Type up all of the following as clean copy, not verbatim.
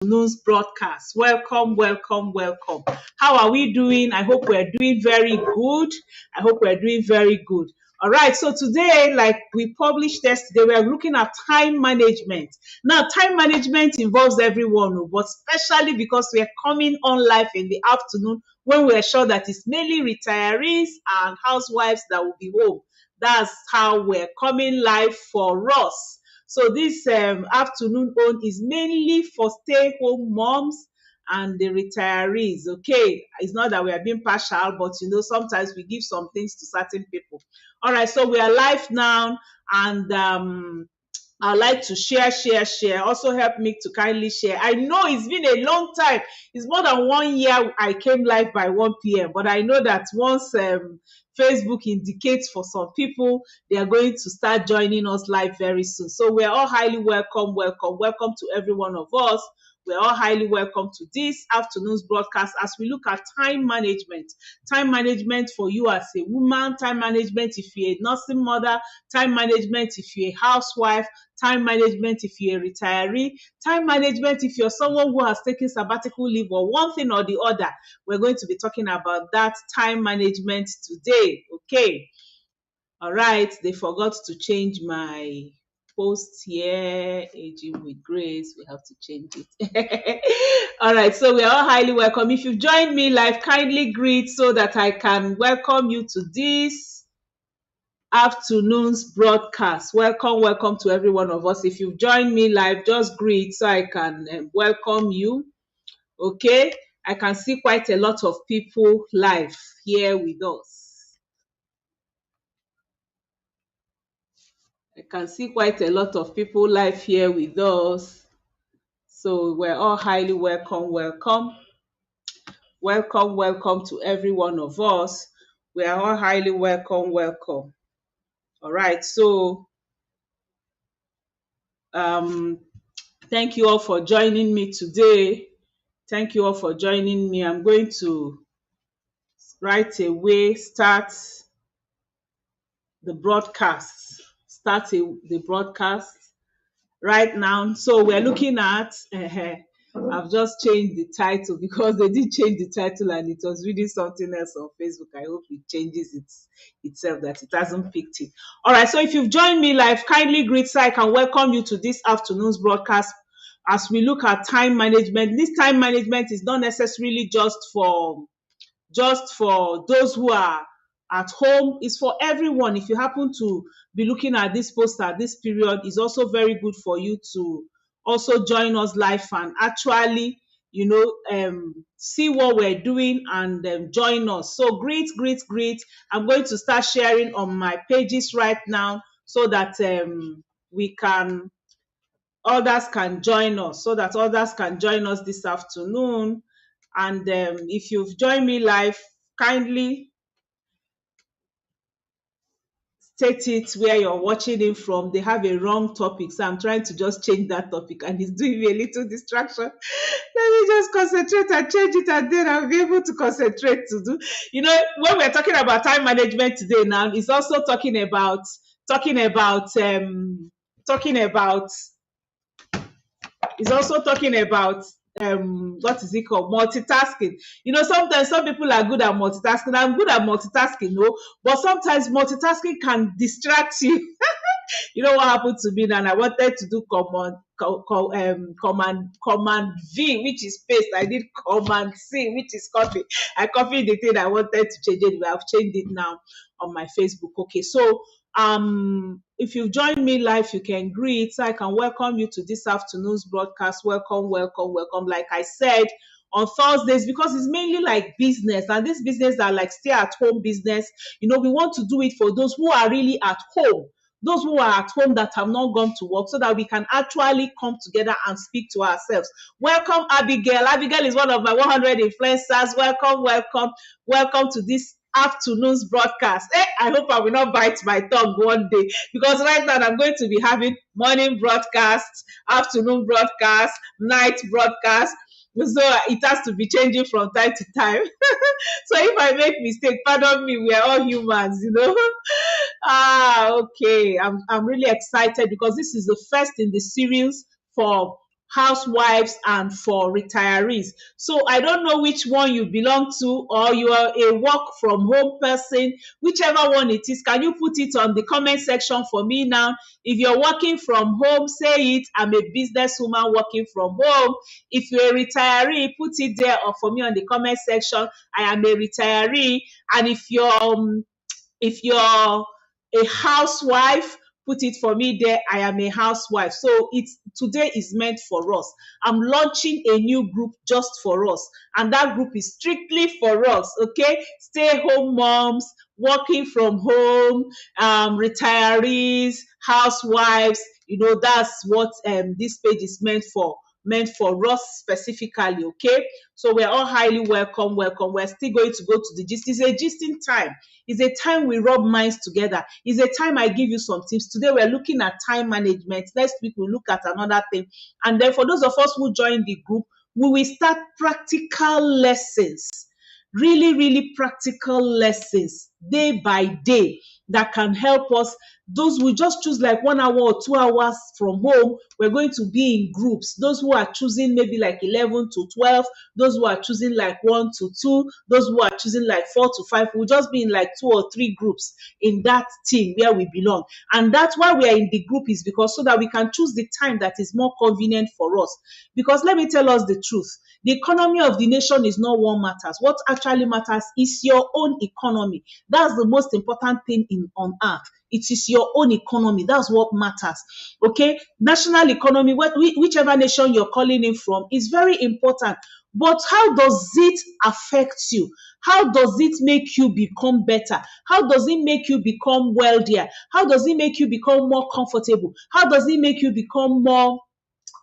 Afternoon's broadcast. Welcome, welcome, welcome. How are we doing? I hope we're doing very good. I hope we're doing very good. All right, so today, like we published yesterday, we are looking at time management. Now, time management involves everyone, but especially because we are coming on live in the afternoon when we are sure that it's mainly retirees and housewives that will be home. That's how we're coming live for us. So this afternoon on is mainly for stay-home moms and the retirees. Okay, it's not that we are being partial, but sometimes we give some things to certain people. All right, so we are live now, and I'd like to share. Also help me to kindly share. I know it's been a long time. It's more than 1 year I came live by 1 p.m. But I know that once Facebook indicates for some people, they are going to start joining us live very soon. So we're all highly welcome to every one of us. We're all highly welcome to this afternoon's broadcast as we look at time management. Time management for you as a woman, time management if you're a nursing mother, time management if you're a housewife, time management if you're a retiree, time management if you're someone who has taken sabbatical leave or one thing or the other. We're going to be talking about that time management today. Okay. All right. They forgot to change my post here. Aging with Grace. We have to change it. All right. So we are all highly welcome. If you've joined me live, kindly greet so that I can welcome you to this afternoon's broadcast. Welcome to every one of us. If you've joined me live, just greet so I can welcome you. Okay, I can see quite a lot of people live here with us. I can see quite a lot of people live here with us. So we're all highly welcome to every one of us. We are all highly welcome. All right, so thank you all for joining me today. Thank you all for joining me. I'm going to right away start the broadcast. The broadcast right now. So we're looking at, I've just changed the title because they did change the title and it was reading something else on Facebook. I hope it changes itself, that it hasn't picked it. All right, so if you've joined me live, kindly greet so I can welcome you to this afternoon's broadcast as we look at time management. This time management is not necessarily just for those who are at home. It's for everyone. If you happen to be looking at this post at this period, it's also very good for you to also join us live and actually see what we're doing and join us. So greet. I'm going to start sharing on my pages right now so that others can join us this afternoon. And if you've joined me live, kindly state it where you're watching it from. They have a wrong topic, so I'm trying to just change that topic and it's doing me a little distraction. Let me just concentrate and change it, and then I'll be able to concentrate to do. When we're talking about time management today now, it's also talking about what is it called, multitasking. Sometimes some people are good at multitasking. I'm good at multitasking, no, but sometimes multitasking can distract you. You know what happened to me now? I wanted to do command V, which is paste. I did command C, which is copy. I copied the thing I wanted to change it, but I've changed it now on my Facebook. Okay, so if you've joined me live, you can greet so I can welcome you to this afternoon's broadcast. Welcome. Like I said, on Thursdays, because it's mainly like business, and this business are like stay at home business. We want to do it for those who are really at home, those who are at home that have not gone to work, so that we can actually come together and speak to ourselves. Welcome, Abigail. Abigail is one of my 100 influencers. Welcome to this afternoon's broadcast. I hope I will not bite my tongue one day, because right now I'm going to be having morning broadcast, afternoon broadcast, night broadcast. So it has to be changing from time to time. So if I make mistake, pardon me, we are all humans. Okay. I'm really excited because this is the first in the series for housewives and for retirees. So I don't know which one you belong to, or you are a work from home person, whichever one it is. Can you put it on the comment section for me now? If you're working from home, say it, I'm a businesswoman working from home. If you're a retiree, put it there or for me on the comment section, I am a retiree. And if you're a housewife, put it for me there, I am a housewife. So today is meant for us. I'm launching a new group just for us, and that group is strictly for us. Okay, stay home moms, working from home, retirees, housewives. That's what this page is meant for us specifically. Okay, so we're all highly welcome. We're still going to go to the gist. It's a gisting time. It's a time we rub minds together. It's a time I give you some tips. Today we're looking at time management. Next week we'll look at another thing. And then for those of us who join the group, we will start practical lessons. Really, really practical lessons day by day that can help us. Those we just choose like 1 hour or 2 hours from home. We're going to be in groups. Those who are choosing maybe like 11 to 12, those who are choosing like 1 to 2, those who are choosing like 4 to 5, we'll just be in like 2 or 3 groups in that team where we belong. And that's why we are in the group, is because so that we can choose the time that is more convenient for us. Because let me tell us the truth. The economy of the nation is not what matters. What actually matters is your own economy. That's the most important thing on earth. It is your own economy. That's what matters. Okay? National economy, whichever nation you're calling in from, is very important. But how does it affect you? How does it make you become better? How does it make you become wealthier? How does it make you become more comfortable? How does it make you become more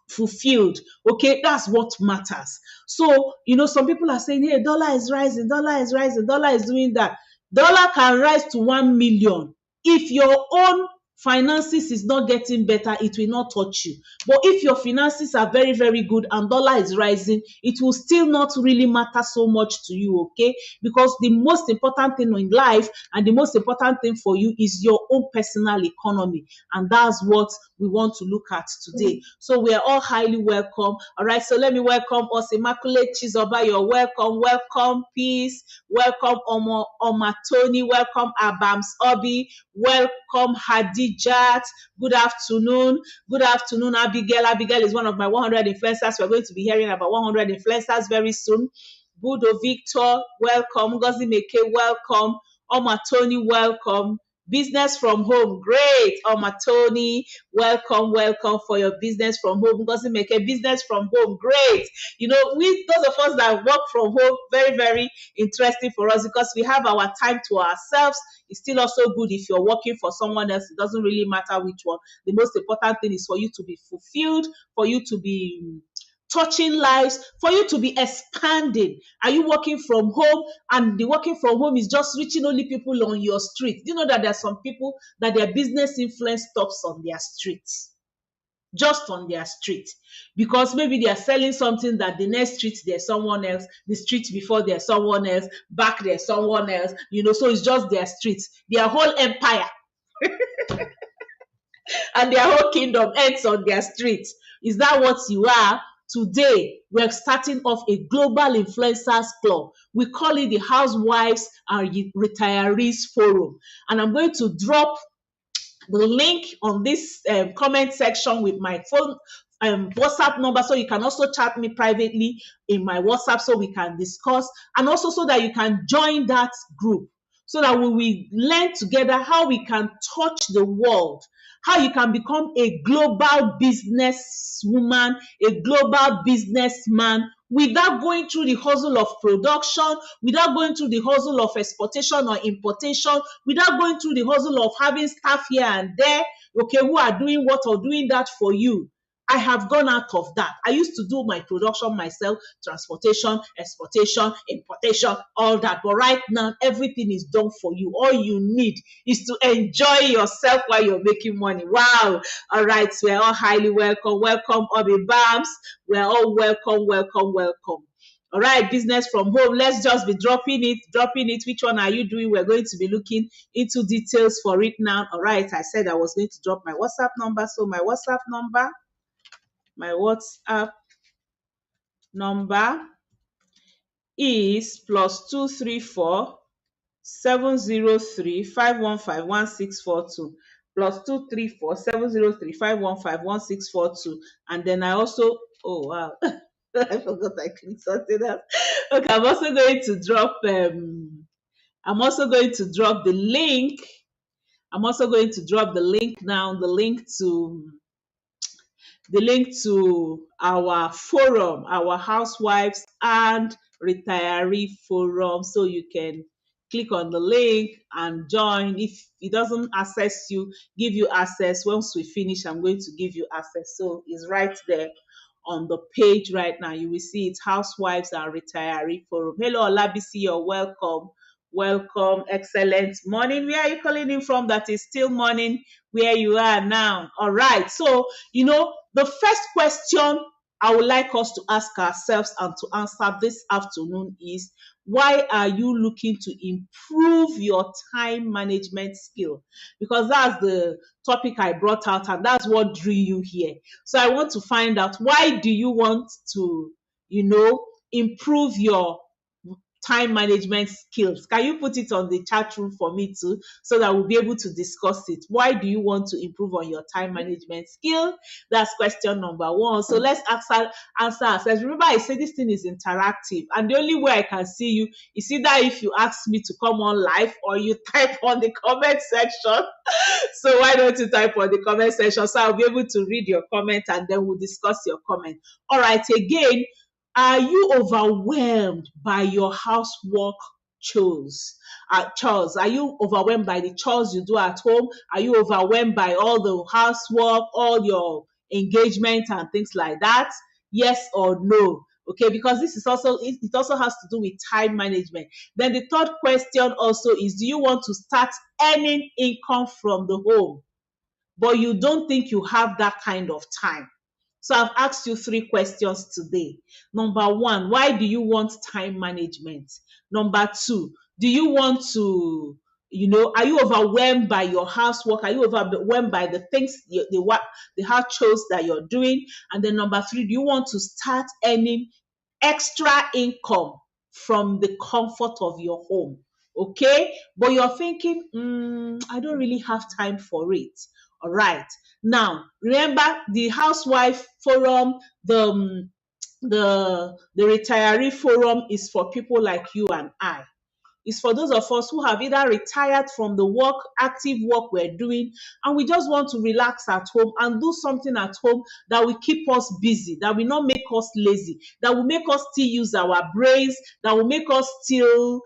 fulfilled? Okay, that's what matters. So, some people are saying, hey, dollar is rising, dollar is rising, dollar is doing that. Dollar can rise to 1 million. If your own finances is not getting better, it will not touch you. But if your finances are very, very good and dollar is rising, it will still not really matter so much to you, okay? Because the most important thing in life and the most important thing for you is your own personal economy. And that's what we want to look at today. So we are all highly welcome. All right, so let me welcome us. Immaculate Chizoba, you're welcome. Welcome, Peace. Welcome, Oma Tony. Welcome, Abams Obi. Welcome, Hadijat. Good afternoon. Good afternoon, Abigail. Abigail is one of my 100 influencers. We're going to be hearing about 100 influencers very soon. Budo Victor, welcome. Ngozi Meke, welcome. Oma Tony, welcome. Business from home, great. Oma Tony, welcome for your business from home. Ngozi Meke, business from home, great. Those of us that work from home, very, very interesting for us because we have our time to ourselves. It's still also good if you're working for someone else. It doesn't really matter which one. The most important thing is for you to be fulfilled, for you to be touching lives, for you to be expanding. Are you working from home and the working from home is just reaching only people on your street? Do you know that there are some people that their business influence stops on their streets? Just on their street, because maybe they are selling something that the next street there's someone else, the street before there's someone else, back there's someone else, so it's just their streets. Their whole empire and their whole kingdom ends on their streets. Is that what you are? Today, we're starting off a global influencers club. We call it the Housewives and Retirees Forum. And I'm going to drop the link on this comment section with my phone WhatsApp number, so you can also chat me privately in my WhatsApp so we can discuss, and also so that you can join that group, so that we will learn together how we can touch the world, how you can become a global businesswoman, a global businessman, without going through the hustle of production, without going through the hustle of exportation or importation, without going through the hustle of having staff here and there, okay, who are doing what or doing that for you. I have gone out of that. I used to do my production myself, transportation, exportation, importation, all that. But right now, everything is done for you. All you need is to enjoy yourself while you're making money. Wow. All right. So we're all highly welcome. Welcome, Obi Bams. We're all welcome. All right, business from home. Let's just be dropping it. Which one are you doing? We're going to be looking into details for it now. All right. I said I was going to drop my WhatsApp number. So my WhatsApp number My WhatsApp number is +234 703 515 1642 +234 703 515 1642. And then I also, oh wow, I forgot I clicked something else. Okay, I'm also going to drop the link. I'm also going to drop the link now, the link to our forum, our housewives and retiree forum, so you can click on the link and join. If it doesn't give you access, once we finish, I'm going to give you access. So it's right there on the page right now. You will see it, housewives and retiree forum. Hello Olabisi, you're welcome. Welcome, excellent morning. Where are you calling in from? That is still morning where you are now. All right. So, the first question I would like us to ask ourselves and to answer this afternoon is, why are you looking to improve your time management skill? Because that's the topic I brought out, and that's what drew you here. So I want to find out, why do you want to, improve your time management skills? Can you put it on the chat room for me too, so that we'll be able to discuss it? Why do you want to improve on your time management skill? That's question number one. So let's answer ourselves. Remember, I say this thing is interactive, and the only way I can see you is either if you ask me to come on live or you type on the comment section. So why don't you type on the comment section, so I'll be able to read your comment and then we'll discuss your comment. All right, again, are you overwhelmed by your housework chores? Chores. Are you overwhelmed by the chores you do at home? Are you overwhelmed by all the housework, all your engagement and things like that? Yes or no? Okay, because this is also, it also has to do with time management. Then the third question also is, do you want to start earning income from the home, but you don't think you have that kind of time? So I've asked you three questions today. Number one, why do you want time management? Number two, do you want to, are you overwhelmed by your housework? Are you overwhelmed by the things, the house chores that you're doing? And then number three, do you want to start earning extra income from the comfort of your home? Okay, but you're thinking, I don't really have time for it. All right, now remember, the housewife forum, the retiree forum is for people like you and I. Is for those of us who have either retired from the active work we're doing, and we just want to relax at home and do something at home that will keep us busy, that will not make us lazy, that will make us still use our brains, that will make us still,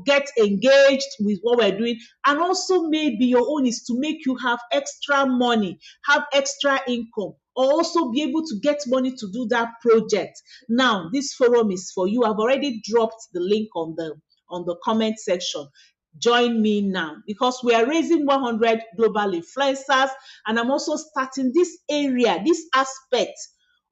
get engaged with what we're doing. And also, maybe your own is to make you have extra money, have extra income, or also be able to get money to do that project. Now, this forum is for you. I've already dropped the link on the comment section. Join me now, because we are raising 100 global influencers, and I'm also starting this area, this aspect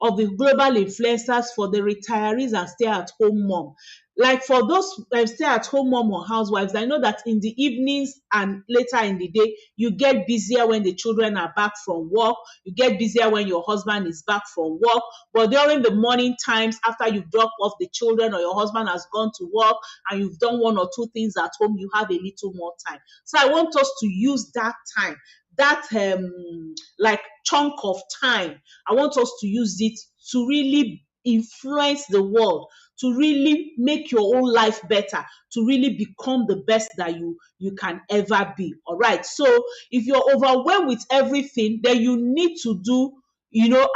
of the global influencers for the retirees and stay-at-home mom. Like for those stay-at-home mom or housewives, I know that in the evenings and later in the day, you get busier when the children are back from work. You get busier when your husband is back from work. But during the morning times, after you've dropped off the children or your husband has gone to work and you've done one or two things at home, you have a little more time. So I want us to use that time, that like chunk of time. I want us to use it to really influence the world, to really make your own life better, to really become the best that you can ever be. All right. So if you're overwhelmed with everything, then you need to do,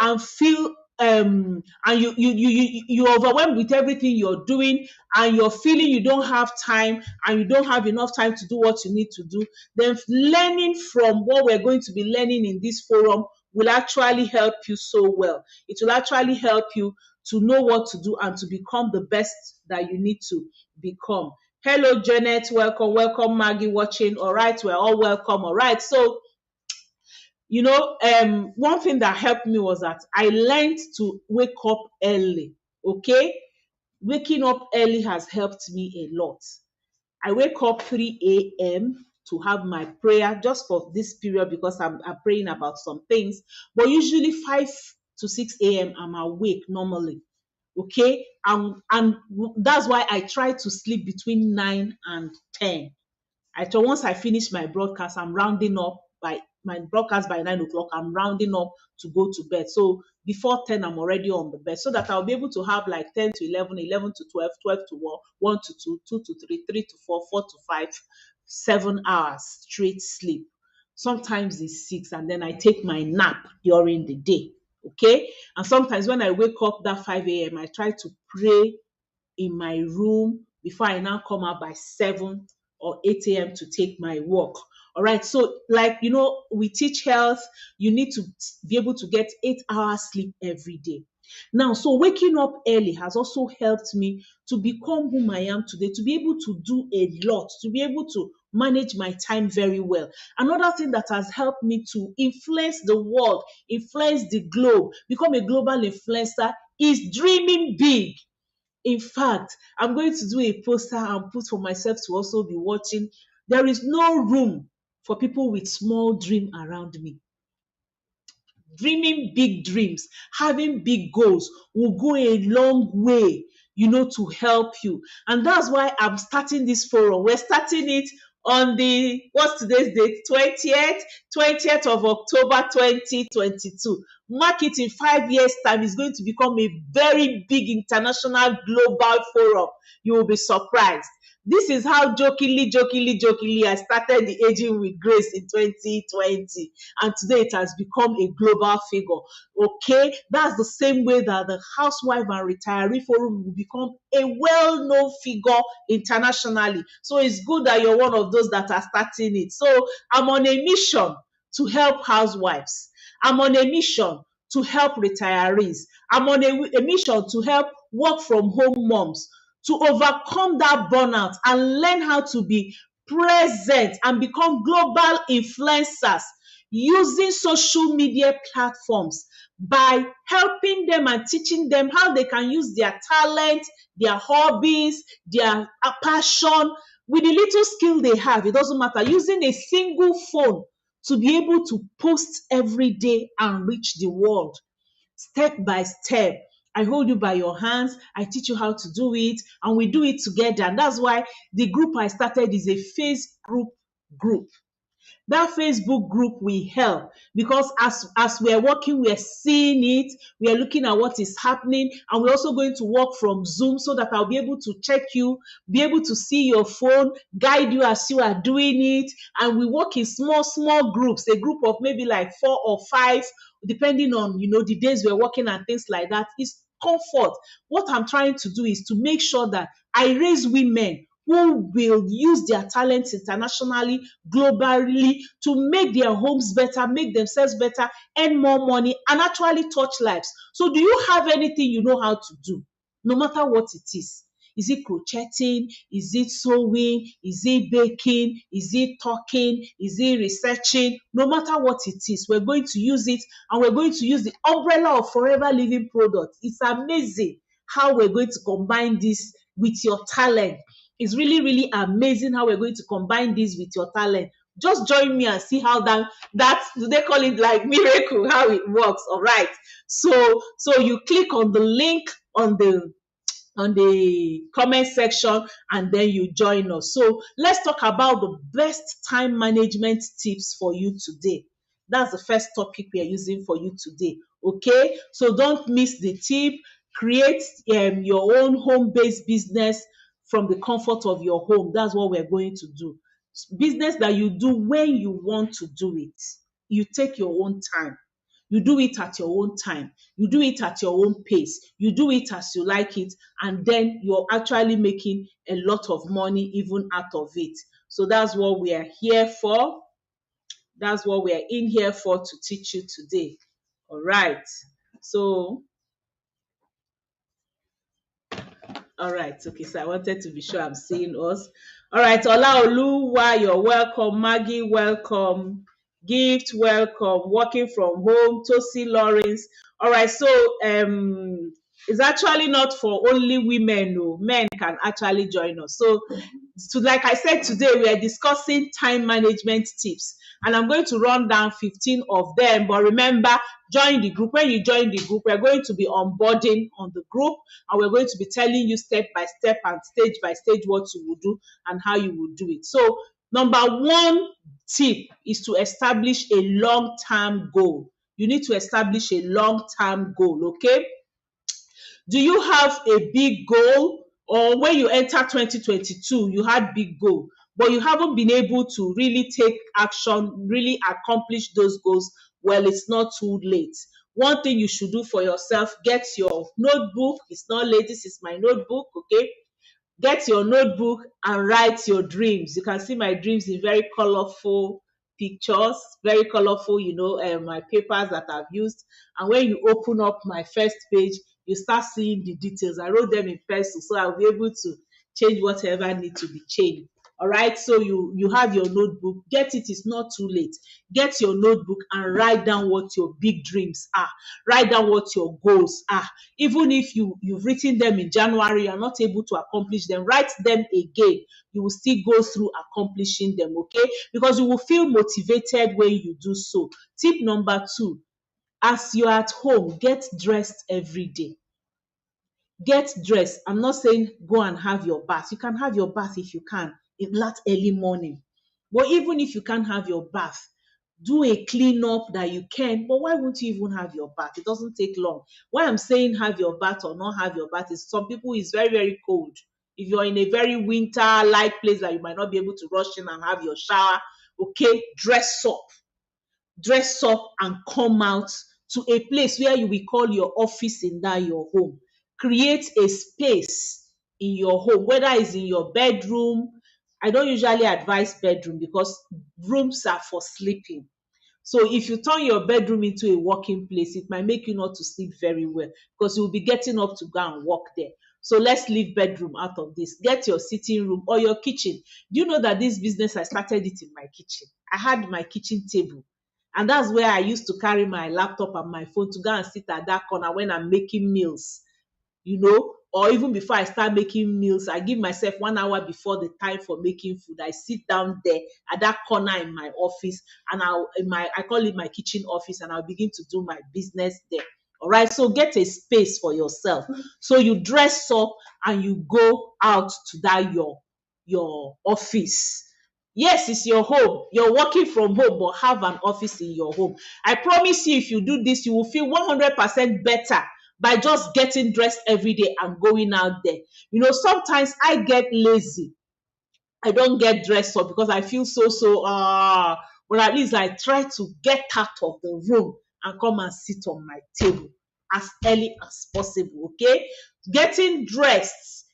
and feel and you're overwhelmed with everything you're doing, and you're feeling you don't have time and you don't have enough time to do what you need to do, then learning from what we're going to be learning in this forum will actually help you so well. It will actually help you to know what to do and to become the best that you need to become. Hello, Janet. Welcome. Welcome, Maggie, watching. All right. We're all welcome. All right. So, one thing that helped me was that I learned to wake up early. Okay. Waking up early has helped me a lot. I wake up 3 a.m. to have my prayer just for this period, because I'm praying about some things. But usually 5 to 6 a.m. I'm awake normally. Okay, and that's why I try to sleep between 9 and 10. I thought once I finish my broadcast, I'm rounding up by my broadcast by 9 o'clock. I'm rounding up to go to bed. So before 10, I'm already on the bed so that I'll be able to have like 10 to 11, 11 to 12, 12 to 1, 1 to 2, 2 to 3, 3 to 4, 4 to 5, 7 hours straight sleep. Sometimes it's 6, and then I take my nap during the day. Okay. And sometimes when I wake up that 5 a.m., I try to pray in my room before I now come out by 7 or 8 a.m. to take my walk. All right. So, like, we teach health, you need to be able to get 8 hours sleep every day. Now, so waking up early has also helped me to become whom I am today, to be able to do a lot, to be able to manage my time very well. Another thing that has helped me to influence the world, influence the globe, become a global influencer is dreaming big. In fact, I'm going to do a poster and put for myself to also be watching. There is no room for people with small dream around me. Dreaming big dreams, having big goals will go a long way, to help you. And that's why I'm starting this forum. We're starting it on what's today's date? 20th of October 2022. Mark it in 5 years' time. It's going to become a very big international global forum. You will be surprised. This is how jokingly, I started the Aging with Grace in 2020. And today it has become a global figure. Okay, that's the same way that the Housewife and Retiree Forum will become a well-known figure internationally. So it's good that you're one of those that are starting it. So I'm on a mission to help housewives. I'm on a mission to help retirees. I'm on a mission to help work from home moms to overcome that burnout and learn how to be present and become global influencers using social media platforms by helping them and teaching them how they can use their talent, their hobbies, their passion with the little skill they have. It doesn't matter. Using a single phone to be able to post every day and reach the world step by step. I hold you by your hands. I teach you how to do it, and we do it together. And that's why the group I started is a Facebook group. That Facebook group will help because as we're working, we're seeing it, we are looking at what is happening, and we're also going to work from Zoom so that I'll be able to check you, be able to see your phone, guide you as you are doing it. And we work in small groups, a group of maybe like 4 or 5, depending on the days we're working and things like that. It's comfort. What I'm trying to do is to make sure that I raise women who will use their talents internationally, globally, to make their homes better, make themselves better, earn more money, and actually touch lives. So do you have anything you know how to do, no matter what it is? Is it crocheting? Is it sewing? Is it baking? Is it talking? Is it researching? No matter what it is, we're going to use it, and we're going to use the umbrella of Forever Living products. It's amazing how we're going to combine this with your talent. It's really amazing how we're going to combine this with your talent. Just join me and see how that do they call it like miracle, how it works. All right. So you click on the link on the comment section and then you join us. So let's talk about the best time management tips for you today. That's the first topic we are using for you today. Okay. So don't miss the tip. Create your own home-based business from the comfort of your home. That's what we're going to do. Business that you do when you want to do it. You take your own time. You do it at your own time. You do it at your own pace. You do it as you like it. And then you're actually making a lot of money even out of it. So that's what we are here for. That's what we are in here for, to teach you today. All right. So all right. Okay, so I wanted to be sure I'm seeing us. All right, Olaoluwa, you're welcome. Maggie, welcome. Gift, welcome. Working from home, Tosi Lawrence. All right, so it's actually not for only women. No, men can actually join us. So So like I said, today we are discussing time management tips, and I'm going to run down 15 of them. But remember, join the group. When you join the group, we're going to be onboarding on the group, and we're going to be telling you step by step and stage by stage what you will do and how you will do it. So number one tip is to establish a long-term goal. You need to establish a long-term goal, okay? Do you have a big goal, or when you enter 2022 you had big goal but you haven't been able to really take action, really accomplish those goals? Well, it's not too late. One thing you should do for yourself: get your notebook. It's not late. This is my notebook, okay? Get your notebook and write your dreams. You can see my dreams in very colorful pictures, very colorful, my papers that I've used. And when you open up my first page, you start seeing the details. I wrote them in pencil, so I'll be able to change whatever needs to be changed. All right, so you have your notebook. Get it. It's not too late. Get your notebook and write down what your big dreams are. Write down what your goals are. Even if you've written them in January, you're not able to accomplish them, write them again. You will still go through accomplishing them, okay? Because you will feel motivated when you do so. Tip number 2, as you're at home, get dressed every day. Get dressed. I'm not saying go and have your bath. You can have your bath if you can in that early morning. But even if you can't have your bath, do a clean up that you can. But why won't you even have your bath? It doesn't take long. Why I'm saying have your bath or not have your bath is some people is very, very cold. If you're in a very winter like place that you might not be able to rush in and have your shower, okay, dress up and come out to a place where you will call your office in that your home. Create a space in your home, whether it's in your bedroom. I don't usually advise bedroom because rooms are for sleeping. So if you turn your bedroom into a working place, it might make you not to sleep very well because you will be getting up to go and work there. So let's leave bedroom out of this. Get your sitting room or your kitchen. Do you know that this business, I started it in my kitchen? I had my kitchen table. And that's where I used to carry my laptop and my phone to go and sit at that corner when I'm making meals, or even before I start making meals, I give myself 1 hour before the time for making food. I sit down there at that corner in my office, and I call it my kitchen office, and I'll begin to do my business there. All right, so get a space for yourself. So you dress up and you go out to that your office. Yes, it's your home. You're working from home, but have an office in your home. I promise you, if you do this, you will feel 100% better by just getting dressed every day and going out there. Sometimes I get lazy. I don't get dressed up because I feel but at least I try to get out of the room and come and sit on my table as early as possible, okay? Getting dressed,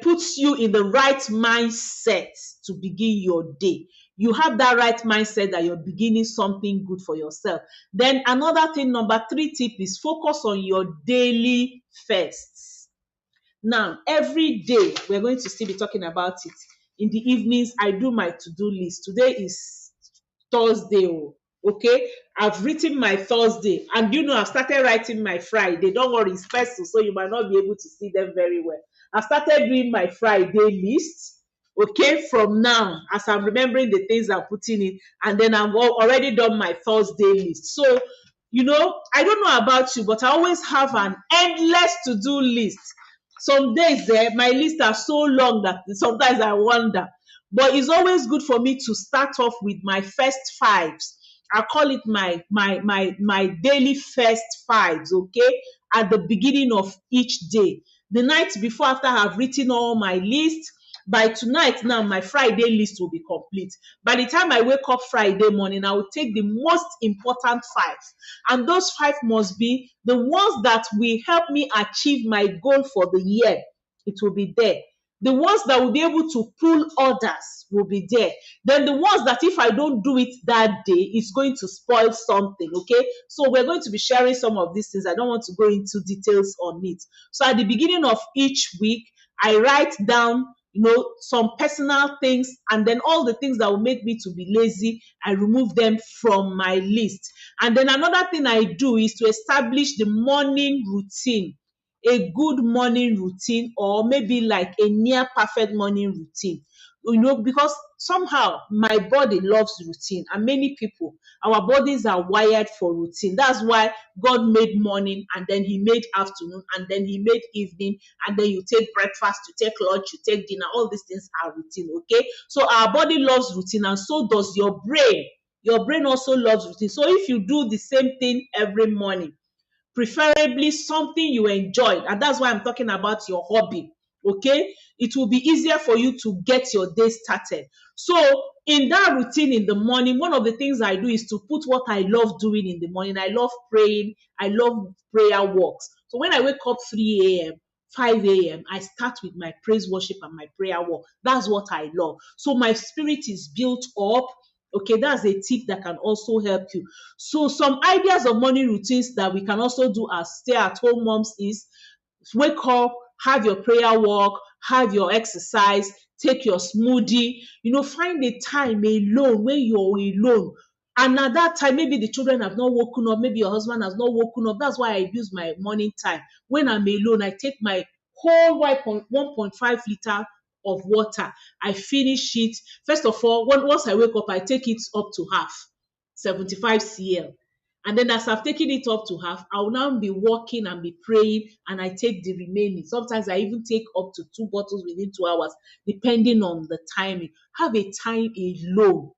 puts you in the right mindset to begin your day. You have that right mindset that you're beginning something good for yourself. Then another thing, number 3 tip is focus on your daily firsts. Now, every day, we're going to still be talking about it. In the evenings, I do my to-do list. Today is Thursday, okay? I've written my Thursday, and I've started writing my Friday. Don't worry, it's pencil, so you might not be able to see them very well. I've started doing my Friday list, okay, from now, as I'm remembering the things I'm putting in, and then I've already done my Thursday list. So, I don't know about you, but I always have an endless to-do list. Some days my lists are so long that sometimes I wonder. But it's always good for me to start off with my first 5s. I call it my daily first 5s, okay, at the beginning of each day. The night before, after I've written all my lists, by tonight now, my Friday list will be complete. By the time I wake up Friday morning, I will take the most important 5. And those 5 must be the ones that will help me achieve my goal for the year. It will be there. The ones that will be able to pull others will be there. Then the ones that if I don't do it that day, it's going to spoil something, okay? So we're going to be sharing some of these things. I don't want to go into details on it. So at the beginning of each week, I write down some personal things, and then all the things that will make me to be lazy, I remove them from my list. And then another thing I do is to establish the morning routine. a good morning routine, or maybe like a near perfect morning routine. Because somehow my body loves routine, and many people, our bodies are wired for routine. That's why God made morning, and then He made afternoon, and then He made evening, and then you take breakfast, you take lunch, you take dinner. All these things are routine, okay? So our body loves routine, and so does your brain. Your brain also loves routine. So if you do the same thing every morning, preferably something you enjoy, and that's why I'm talking about your hobby, okay, it will be easier for you to get your day started. So in that routine in the morning, one of the things I do is to put what I love doing in the morning. I love praying, I love prayer walks. So when I wake up 3 a.m., 5 a.m., I start with my praise worship and my prayer walk. That's what I love. So my spirit is built up. Okay, that's a tip that can also help you. So some ideas of morning routines that we can also do as stay-at-home moms is wake up, have your prayer walk, have your exercise, take your smoothie. Find a time alone when you're alone. And at that time, maybe the children have not woken up, maybe your husband has not woken up. That's why I use my morning time. When I'm alone, I take my whole 1.5 liter of water. I finish it. First of all, once I wake up, I take it up to half, 75 cl. And then as I've taken it up to half, I will now be walking and be praying, and I take the remaining. Sometimes I even take up to 2 bottles within 2 hours, depending on the timing. Have a time alone.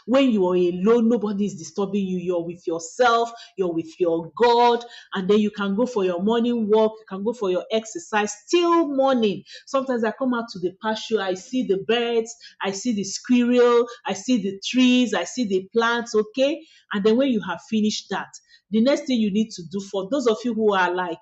When you are alone, nobody is disturbing you. You're with yourself, you're with your God, and then you can go for your morning walk, you can go for your exercise till morning. Sometimes I come out to the pasture, I see the birds, I see the squirrel, I see the trees, I see the plants, okay? And then when you have finished that, the next thing you need to do, for those of you who are like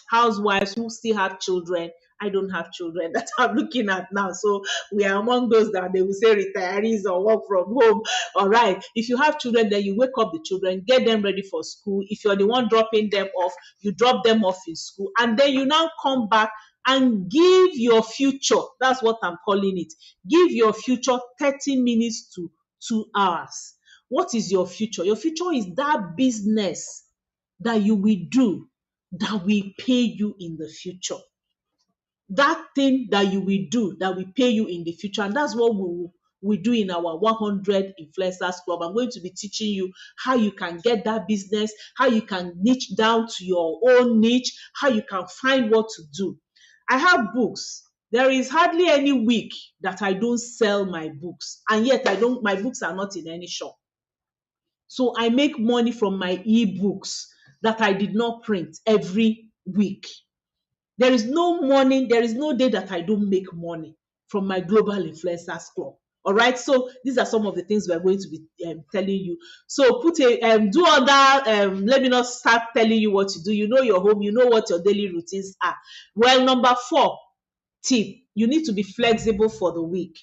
housewives who still have children, I don't have children that I'm looking at now. So we are among those that they will say retirees or work from home. All right. If you have children, then you wake up the children, get them ready for school. If you're the one dropping them off, you drop them off in school. And then you now come back and give your future. That's what I'm calling it. Give your future 30 minutes to 2 hours. What is your future? Your future is that business that you will do that will pay you in the future. That thing that you will do that will pay you in the future. And that's what we do in our 100 Influencers Club. I'm going to be teaching you how you can get that business, how you can niche down to your own niche, how you can find what to do. I have books. There is hardly any week that I don't sell my books, and yet my books are not in any shop. So I make money from my ebooks that I did not print every week. There is no morning, there is no day that I don't make money from my Global Influencers Club. All right, so these are some of the things we're going to be telling you. So do other, let me not start telling you what to do. You know your home, you know what your daily routines are. Well, number 4 tip, you need to be flexible for the week.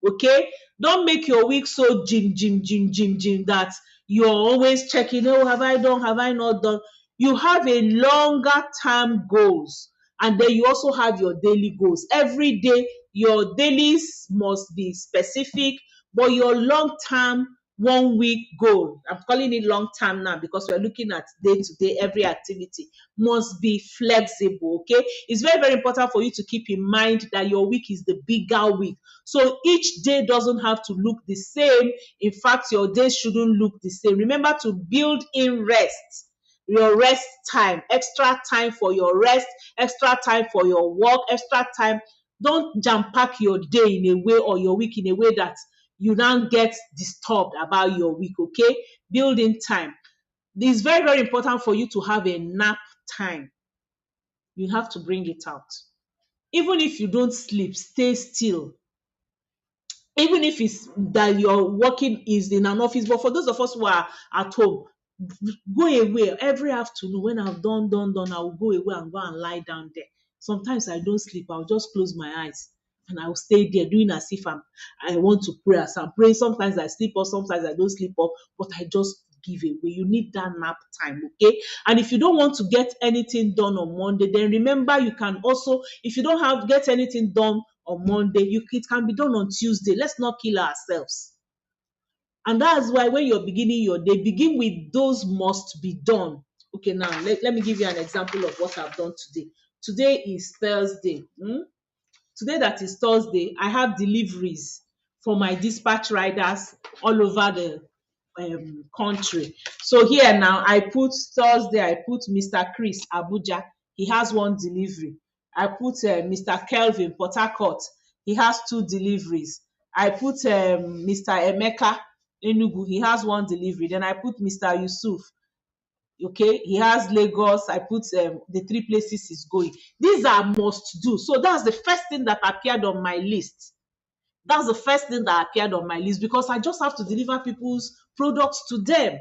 Okay, don't make your week so gym that you're always checking, oh, have I done, have I not done. You have a longer term goals, and then you also have your daily goals. Every day your dailies must be specific, but your long term 1 week goal, I'm calling it long term now because we're looking at day to day, every activity must be flexible. Okay, it's very, very important for you to keep in mind that your week is the bigger week. So each day doesn't have to look the same. In fact, your days shouldn't look the same. Remember to build in rest, your rest time, extra time for your rest, extra time for your work, extra time. Don't jam pack your day in a way, or your week in a way that you now get disturbed about your week. Okay, build in time. It's very, very important for you to have a nap time. You have to bring it out. Even if you don't sleep, stay still. Even if it's that your working is in an office, but for those of us who are at home, go away every afternoon. When I've done, I will go away and go and lie down there. Sometimes I don't sleep. I'll just close my eyes and I'll stay there doing as if I want to pray. As I'm praying, sometimes I sleep off, sometimes I don't sleep off, but I just give away. You need that nap time, okay? And if you don't want to get anything done on Monday, then remember you can also, if you don't get anything done on Monday, it can be done on Tuesday. Let's not kill ourselves. And that's why when you're beginning your day, begin with those must be done. Okay, now let me give you an example of what I've done today. Today is Thursday. Today that is Thursday, I have deliveries for my dispatch riders all over the country. So here now, I put Thursday, I put Mr. Chris Abuja, he has one delivery. I put Mr. Kelvin Port Harcourt, he has two deliveries. I put Mr. Emeka Enugu, he has one delivery. Then I put Mr. Yusuf, okay, he has Lagos. I put the three places he's going. These are must do. So that's the first thing that appeared on my list. That's the first thing that appeared on my list because I just have to deliver people's products to them.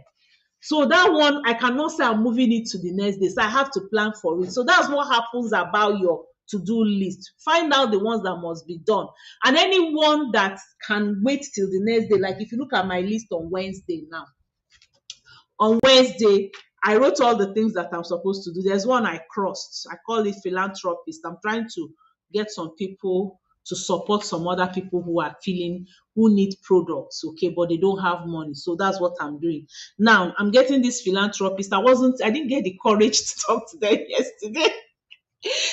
So that one, I cannot say I'm moving it to the next day. So I have to plan for it. So that's what happens about your to-do list. Find out the ones that must be done. And anyone that can wait till the next day, like if you look at my list on Wednesday now, on Wednesday, I wrote all the things that I'm supposed to do. There's one I crossed. I call it philanthropist. I'm trying to get some people to support some other people who need products, okay, but they don't have money. So that's what I'm doing. Now, I'm getting this philanthropist. I didn't get the courage to talk to them yesterday.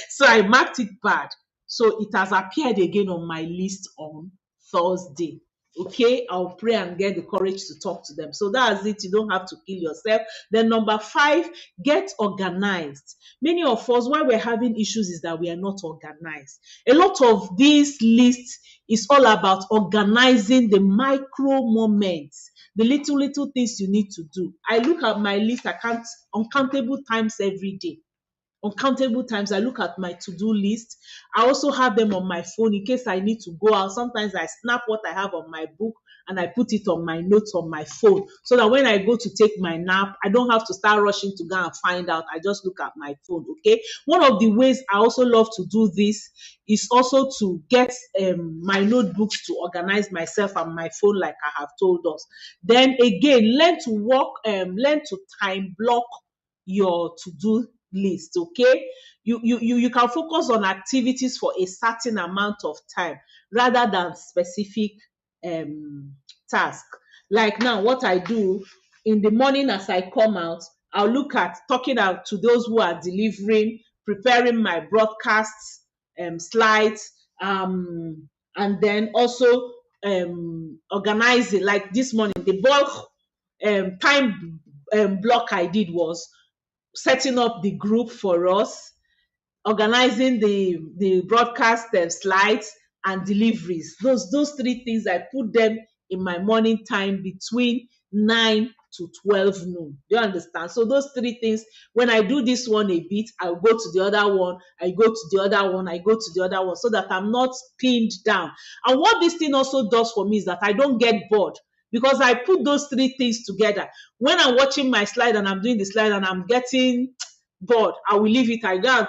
So I marked it bad. So it has appeared again on my list on Thursday. Okay, I'll pray and get the courage to talk to them. So that's it. You don't have to kill yourself. Then number 5, get organized. Many of us, why we're having issues is that we are not organized. A lot of these lists is all about organizing the micro moments, the little things you need to do. I look at my list, I count uncountable times every day. Uncountable times I look at my to-do list. I also have them on my phone in case I need to go out. Sometimes I snap what I have on my book and I put it on my notes on my phone so that when I go to take my nap, I don't have to start rushing to go and find out. I just look at my phone, okay? One of the ways I also love to do this is also to get my notebooks to organize myself and my phone like I have told us. Then again, learn to time block your to-do list, okay? You can focus on activities for a certain amount of time rather than specific task. Like now, what I do in the morning as I come out, I'll look at talking out to those who are delivering, preparing my broadcasts, slides, and then also organizing. Like this morning, the bulk time block I did was setting up the group for us, organizing the broadcast slides and deliveries. Those 3 things, I put them in my morning time between 9 to 12 noon. Do you understand? So those 3 things, when I do this one a bit, I'll go to the other one, I go to the other one, I go to the other one, so that I'm not pinned down. And what this thing also does for me is that I don't get bored, because I put those 3 things together. When I'm watching my slide and I'm doing the slide and I'm getting bored, I will leave it. I go and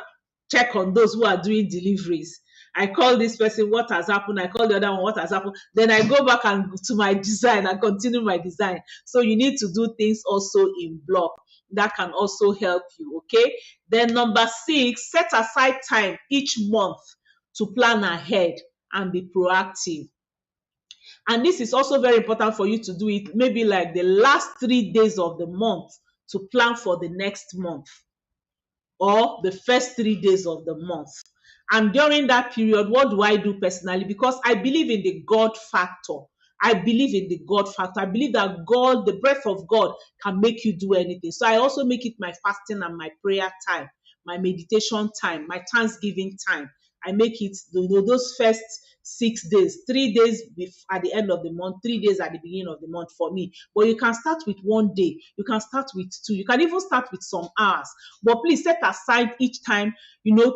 check on those who are doing deliveries. I call this person, what has happened? I call the other one, what has happened? Then I go back and to my design and continue my design. So you need to do things also in block. That can also help you, okay? Then number 6, set aside time each month to plan ahead and be proactive. And this is also very important for you to do it maybe like the last 3 days of the month to plan for the next month, or the first 3 days of the month. And during that period, what do I do personally? Because I believe in the God factor. I believe in the God factor. I believe that God, the breath of God, can make you do anything. So I also make it my fasting and my prayer time, my meditation time, my Thanksgiving time. I make it those first 6 days, 3 days at the end of the month, 3 days at the beginning of the month for me. But you can start with 1 day, you can start with 2, you can even start with some hours. But please set aside each time,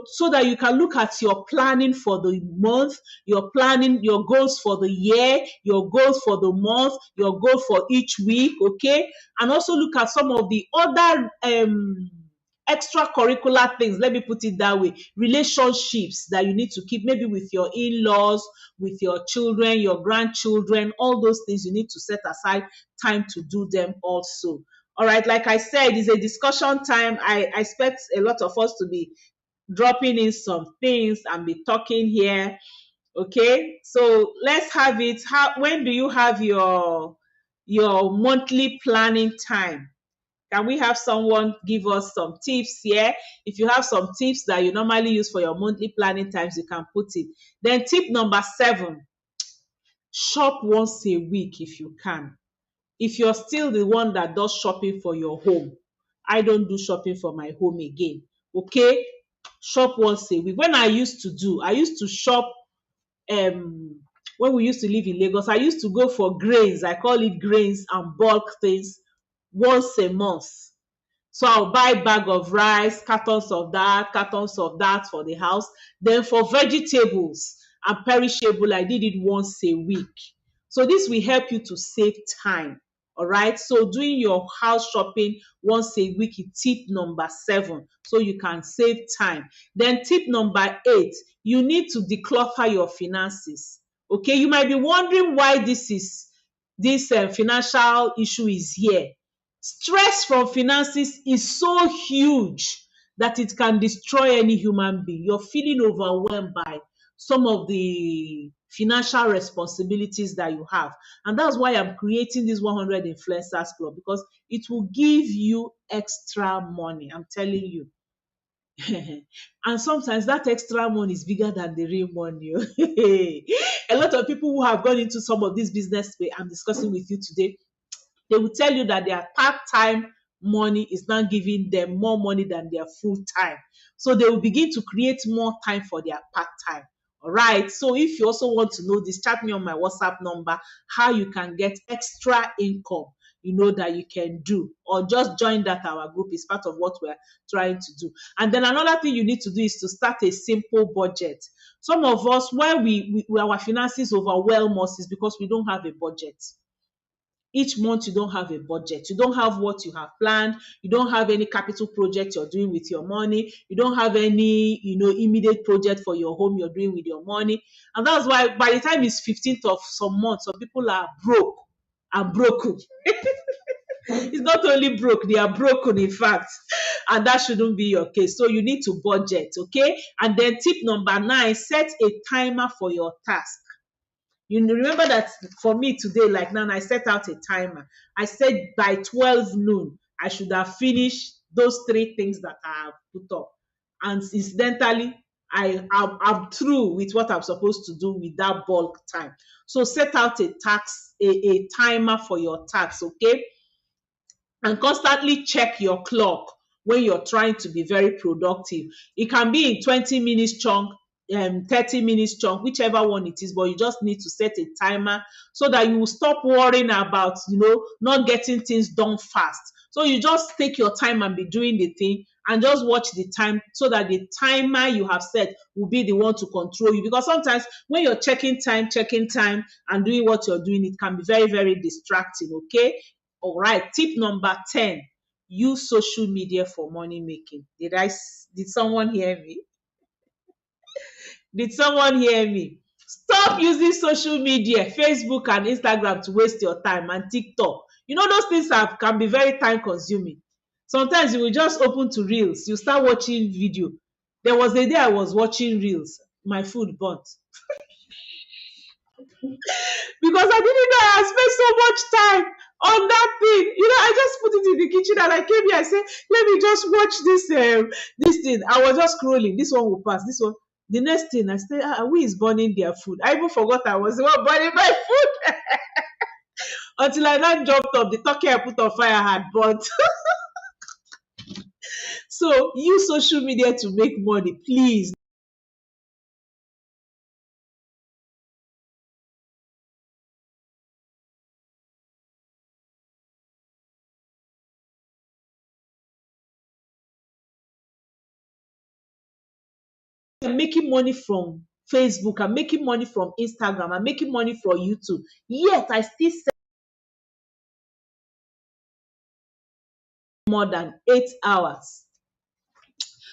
so that you can look at your planning for the month, your planning, your goals for the year, your goals for the month, your goal for each week, okay? And also look at some of the other extracurricular things, let me put it that way, relationships that you need to keep, maybe with your in-laws, with your children, your grandchildren, all those things you need to set aside time to do them also. All right, like I said, it's a discussion time. I expect a lot of us to be dropping in some things and be talking here. Okay, so let's have it. When do you have your monthly planning time? Can we have someone give us some tips here? If you have some tips that you normally use for your monthly planning times, you can put it. Then tip number 7, shop once a week if you can. If you're still the one that does shopping for your home, I don't do shopping for my home again. Okay? Shop once a week. When I used to shop when we used to live in Lagos, I used to go for grains. I call it grains and bulk things once a month. So I'll buy bag of rice, cartons of that for the house. Then for vegetables and perishable, I did it once a week. So this will help you to save time. All right. So doing your house shopping once a week is tip number 7. So you can save time. Then tip number 8, you need to declutter your finances. Okay. You might be wondering why this financial issue is here. Stress from finances is so huge that it can destroy any human being. You're feeling overwhelmed by some of the financial responsibilities that you have. And that's why I'm creating this 100 Influencers Club, because it will give you extra money. I'm telling you. And sometimes that extra money is bigger than the real money. A lot of people who have gone into some of this business way I'm discussing with you today, they will tell you that their part-time money is now giving them more money than their full-time. So they will begin to create more time for their part-time. All right. So if you also want to know this, chat me on my WhatsApp number, how you can get extra income, that you can do, or just join that our group. Is part of what we're trying to do. And then another thing you need to do is to start a simple budget. Some of us, when our finances overwhelm us, is because we don't have a budget. Each month you don't have a budget. You don't have what you have planned. You don't have any capital project you're doing with your money. You don't have any, immediate project for your home you're doing with your money. And that's why by the time it's 15th of some month, some people are broke and broken. It's not only broke, they are broken, in fact. And that shouldn't be your case. So you need to budget, okay? And then tip number 9, set a timer for your task. You remember that for me today, like now, I set out a timer. I said by 12 noon, I should have finished those 3 things that I have put up. And incidentally, I'm through with what I'm supposed to do with that bulk time. So set out a timer for your tasks, okay? And constantly check your clock when you're trying to be very productive. It can be in 20 minutes chunk, 30 minutes chunk, whichever one it is, but you just need to set a timer so that you will stop worrying about, not getting things done fast. So you just take your time and be doing the thing and just watch the time so that the timer you have set will be the one to control you. Because sometimes when you're checking time and doing what you're doing, it can be very, very distracting, okay? All right, tip number 10, use social media for money making. Did someone hear me? Did someone hear me? Stop using social media, Facebook and Instagram, to waste your time, and TikTok. Those things can be very time consuming. Sometimes you will just open to reels, you start watching video. There was a day I was watching reels, my food burnt. Because I didn't know I had spent so much time on that thing. I just put it in the kitchen and I came here. I said, let me just watch this thing. I was just scrolling. This one will pass. This one. The next thing I said, who is burning their food? I even forgot I was the one burning my food. Until I now jumped up, the turkey I put on fire had burnt. So use social media to make money, please. I'm making money from Facebook, I'm making money from Instagram, I'm making money from YouTube. Yet I still spend more than 8 hours.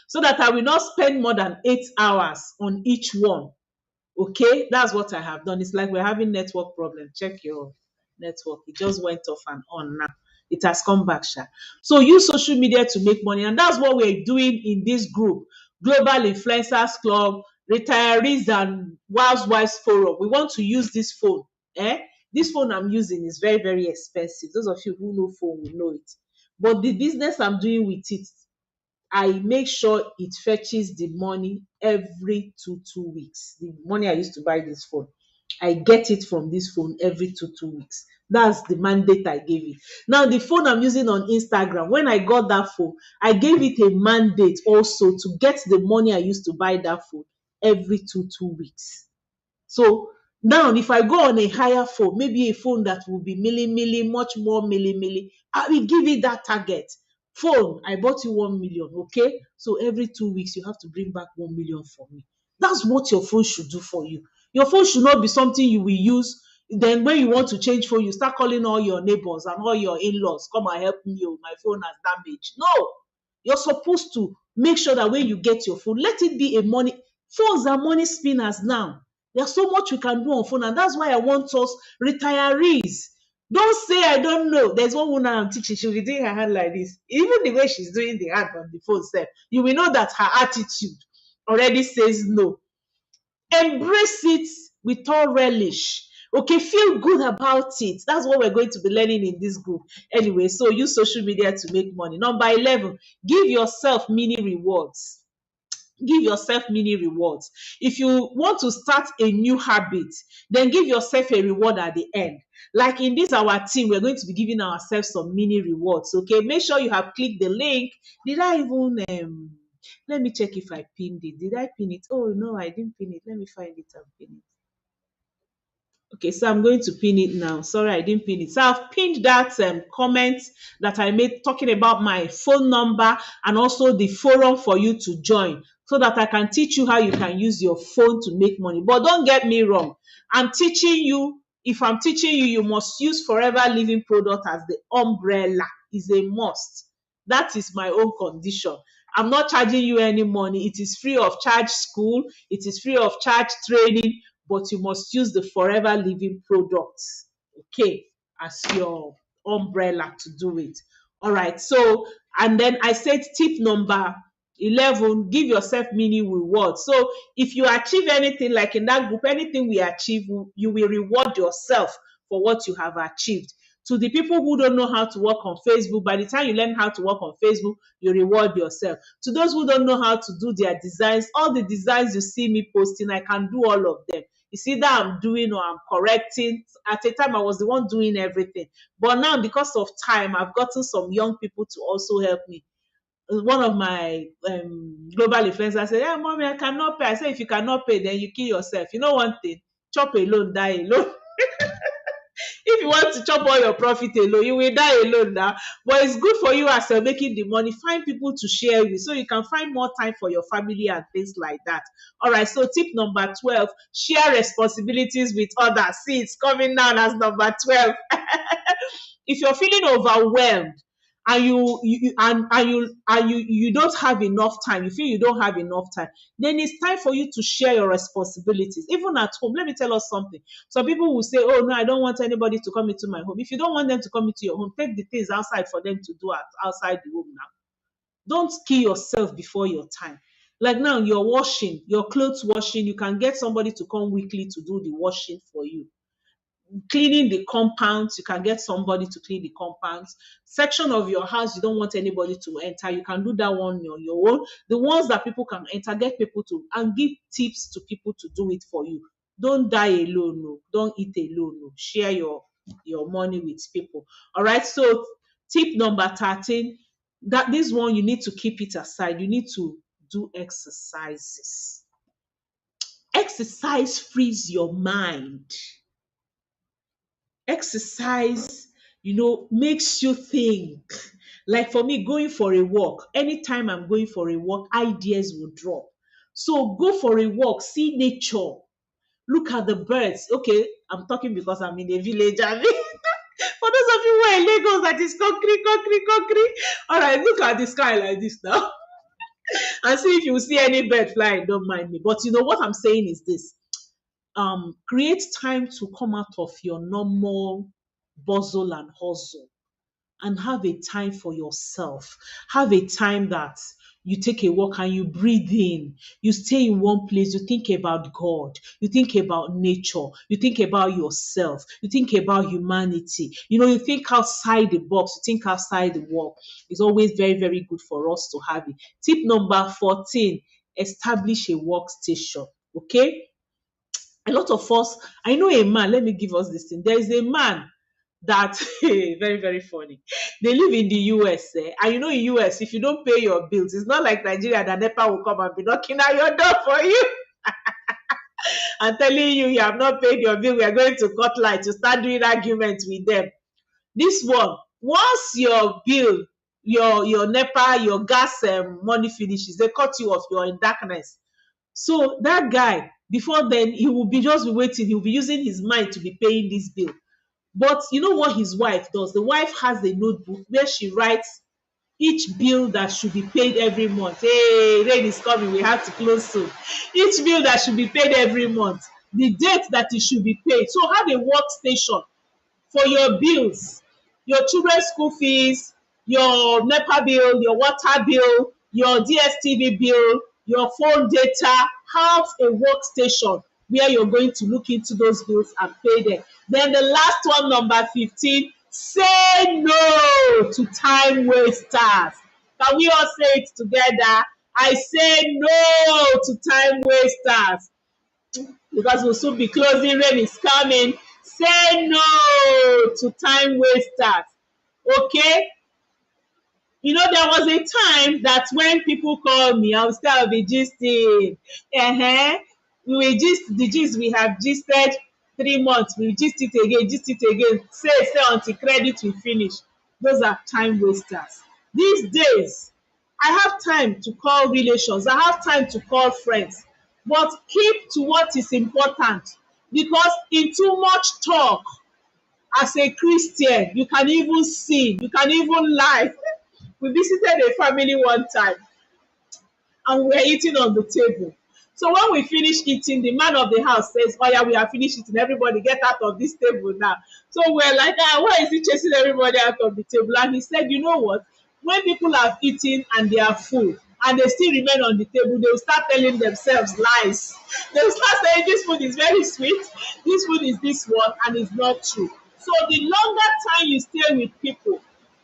So that I will not spend more than 8 hours on each one. Okay, that's what I have done. It's like we're having network problem. Check your network. It just went off and on now. It has come back, Sha. So use social media to make money. And that's what we're doing in this group, Global Influencers Club, Retirees and Housewives Forum. We want to use this phone. This phone I'm using is very, very expensive. Those of you who know phone will know it. But the business I'm doing with it, I make sure it fetches the money every two weeks. The money I used to buy this phone, I get it from this phone every two weeks. That's the mandate I gave it. Now, the phone I'm using on Instagram, when I got that phone, I gave it a mandate also to get the money I used to buy that phone every two weeks. So now, if I go on a higher phone, maybe a phone that will be much more milli, I will give it that target. Phone, I bought you 1 million, okay? So every 2 weeks, you have to bring back 1 million for me. That's what your phone should do for you. Your phone should not be something you will use. Then when you want to change phone, you start calling all your neighbors and all your in-laws, come and help me, oh, my phone has damaged. No, you're supposed to make sure that when you get your phone, let it be a money. Phones are money spinners now. There's so much we can do on phone, and that's why I want us retirees. Don't say I don't know. There's one woman I'm teaching, she'll be doing her hand like this. Even the way she's doing the hand on the phone set, you will know that her attitude already says no. Embrace it with all relish. Okay, feel good about it. That's what we're going to be learning in this group. Anyway, so use social media to make money. Number 11, give yourself mini rewards. Give yourself mini rewards. If you want to start a new habit, then give yourself a reward at the end. Like in this our team, we're going to be giving ourselves some mini rewards. Okay, make sure you have clicked the link. Did I even let me check if I pinned it? Did I pin it? Oh no, I didn't pin it. Let me find it and pin it. Okay, so I'm going to pin it now. Sorry, I didn't pin it. So I've pinned that comment that I made talking about my phone number and also the forum for you to join so that I can teach you how you can use your phone to make money. But don't get me wrong. I'm teaching you. If I'm teaching you, you must use Forever Living product as the umbrella. Is a must. That is my own condition. I'm not charging you any money. It is free of charge school. It is free of charge training, but you must use the Forever Living products, okay, as your umbrella to do it. All right. So, and then I said tip number 11, give yourself mini reward. So if you achieve anything, like in that group, anything we achieve, you will reward yourself for what you have achieved. To the people who don't know how to work on Facebook, by the time you learn how to work on Facebook, you reward yourself. To those who don't know how to do their designs, all the designs you see me posting, I can do all of them. It's either I'm doing or I'm correcting. At a time, I was the one doing everything. But now, because of time, I've gotten some young people to also help me. One of my global influencers said, "Yeah, mommy, I cannot pay." I said, if you cannot pay, then you kill yourself. You know one thing, chop alone, die alone. If you want to chop all your profit alone, you will die alone now. But it's good for you as you're making the money. Find people to share with so you can find more time for your family and things like that. All right, so tip number 12, share responsibilities with others. See, it's coming down as number 12. If you're feeling overwhelmed, and you don't have enough time, you feel you don't have enough time, then it's time for you to share your responsibilities. Even at home, let me tell us something. Some people will say, oh no, I don't want anybody to come into my home. If you don't want them to come into your home, take the things outside for them to do outside the home now. Don't kill yourself before your time. Like now, you're washing your clothes, washing, you can get somebody to come weekly to do the washing for you. Cleaning the compounds, you can get somebody to clean the compounds. Section of your house you don't want anybody to enter, you can do that one on your own. The ones that people can enter, get people to, and give tips to people to do it for you. Don't die alone, no. Don't eat alone, no. Share your money with people. All right, so tip number 13, that this one you need to keep it aside. You need to do exercises. Exercise frees your mind. Exercise, makes you think. Like for me, going for a walk, anytime I'm going for a walk, ideas will drop. So go for a walk, see nature, look at the birds. Okay, I'm talking because I'm in a village. I mean, for those of you who are in Lagos, that is concrete, concrete, concrete. All right, look at the sky like this now and see if you see any bird flying. Don't mind me. But what I'm saying is this: create time to come out of your normal bustle and hustle and have a time for yourself. Have a time that you take a walk and you breathe in. You stay in one place, you think about God, you think about nature, you think about yourself, you think about humanity. You think outside the box, you think outside the wall. It's always very, very good for us to have it. Tip number 14, establish a workstation. Okay? A lot of us, I know a man, let me give us this thing. There is a man that very, very funny. They live in the US, and in US, if you don't pay your bills, it's not like Nigeria that NEPA will come and be knocking at your door for you and telling you have not paid your bill. We are going to cut light to start doing arguments with them. This one, once your bill, your NEPA, your gas money finishes, they cut you off. You're in darkness. So that guy, before then, he will be just be waiting. He will be using his mind to be paying this bill. But you know what his wife does? The wife has a notebook where she writes each bill that should be paid every month. Hey, rain is coming. We have to close soon. Each bill that should be paid every month, the date that it should be paid. So have a workstation for your bills, your children's school fees, your NEPA bill, your water bill, your DSTV bill, your phone data. Have a workstation where you're going to look into those bills and pay them. Then the last one, number 15, say no to time wasters. Can we all say it together? I say no to time wasters. Because we'll soon be closing, rain is coming. Say no to time wasters. Okay? There was a time that when people call me, I'll be gisting. We will gist the gist we have gisted 3 months. We will gist it again. Say until credit will finish. Those are time wasters. These days, I have time to call relations. I have time to call friends. But keep to what is important, because in too much talk, as a Christian, you can even sin, you can even lie. We visited a family one time and we were eating on the table. So when we finish eating, the man of the house says, "Oh yeah, we have finished eating. Everybody get out of this table now." So we're like, why is he chasing everybody out of the table? And he said, you know what? When people have eaten and they are full and they still remain on the table, they will start telling themselves lies. They will start saying this food is very sweet, this food is this one, and it's not true. So the longer time you stay with people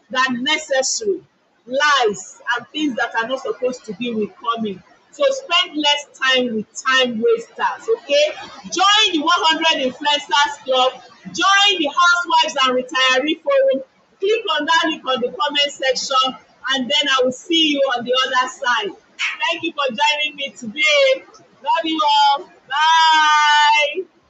than necessary, lies and things that are not supposed to be will come in. So spend less time with time wasters, okay? Join the 100 Influencers Club, join the Housewives and Retiree Forum, click on that link on the comment section, and then I will see you on the other side. Thank you for joining me today. Love you all. Bye.